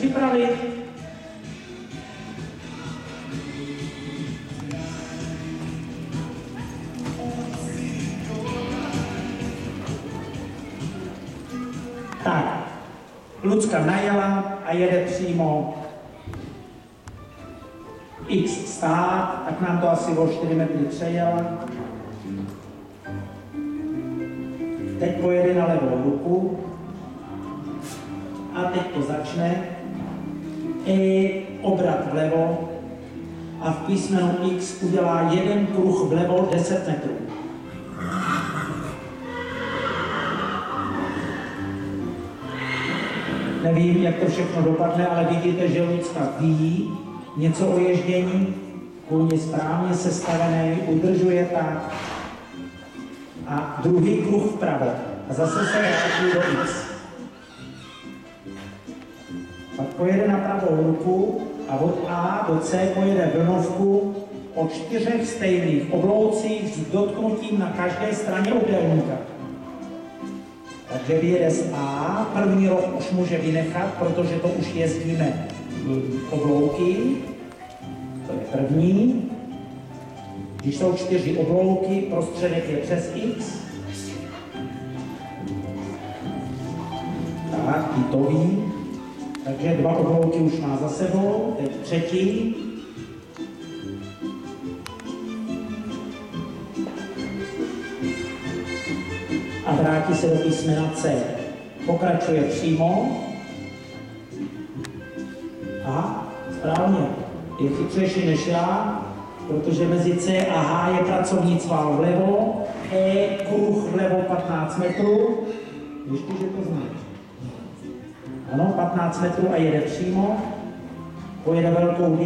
připravit? Tak, Lucka najela a jede přímo X stát, tak nám to asi o 4 metry přejela. Teď pojede na levou ruku a teď to začne. Obrat vlevo a v písmenu X udělá jeden kruh vlevo 10 metrů. Nevím, jak to všechno dopadne, ale vidíte, že Lucka ví něco o ježdění, kůň je správně sestavený, udržuje tak. A druhý kruh vpravo. A zase se vrátí do X. Pak pojede na pravou ruku a od A do C pojede vlnovku o 4 stejných obloucích s dotknutím na každé straně obdélníka. Takže vyjede z A, první roh už může vynechat, protože to už jezdíme oblouky. To je první. Když jsou 4 oblouky, prostředek je přes X. Tak, i to ví. Takže 2 oblouky už má za sebou, teď třetí. A vrátí se do písmena C. Pokračuje přímo. Aha, správně. Je chytřejší než já, protože mezi C a H je pracovní cval vlevo, kruh vlevo 15 metrů. Ještě, že to znáš. Ano, 15 metrů a jede přímo. Pojede velkou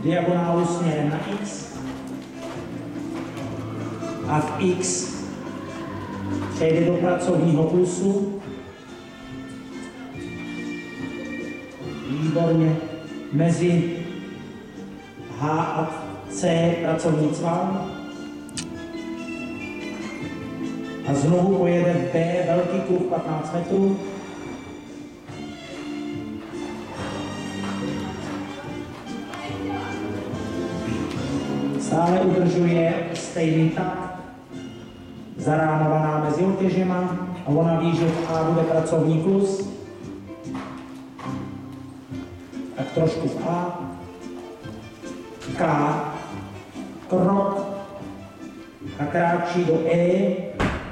diagonálu směrem na X. A v X přejde do pracovního plusu. Výborně. Mezi H a C pracovní cval. A znovu pojede B, velký kruh 15 metrů. Stále udržuje stejný tak. Zarámovaná mezi otěžema a ona ví, že v A bude pracovní plus. Tak trošku v A. K. Krok. A kráčí do E.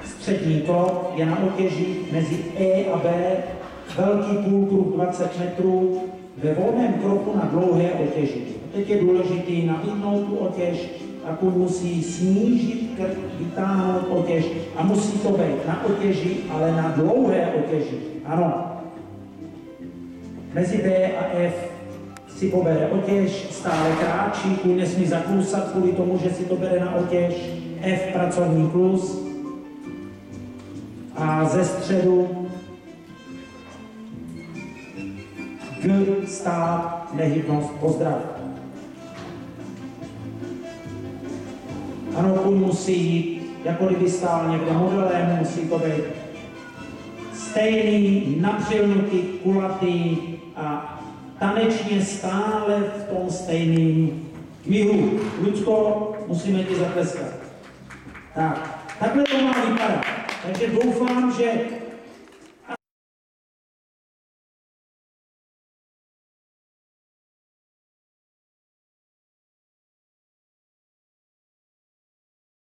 Střední krok je na otěži mezi E a B. Velký půlkruh 20 metrů ve volném kroku na dlouhé otěži. A teď je důležité nabídnout tu otěž a kůň musí snížit krk, vytáhnout otěž a musí to být na otěži, ale na dlouhé otěži. Ano. Mezi B a F si pobere otěž, stále kráčí, kůň nesmí zaklusat kvůli tomu, že si to bere na otěž. F pracovní plus. A ze středu G stát, nehybnost, pozdrav. Ano, kůň musí jít, jako kdyby stál někde modelem, musí to být stejný, napřilnutý, kulatý a tanečně stále v tom stejném kmihu. Lucko, musíme ti zatleskat. Tak, takhle to má vypadat. Takže doufám, že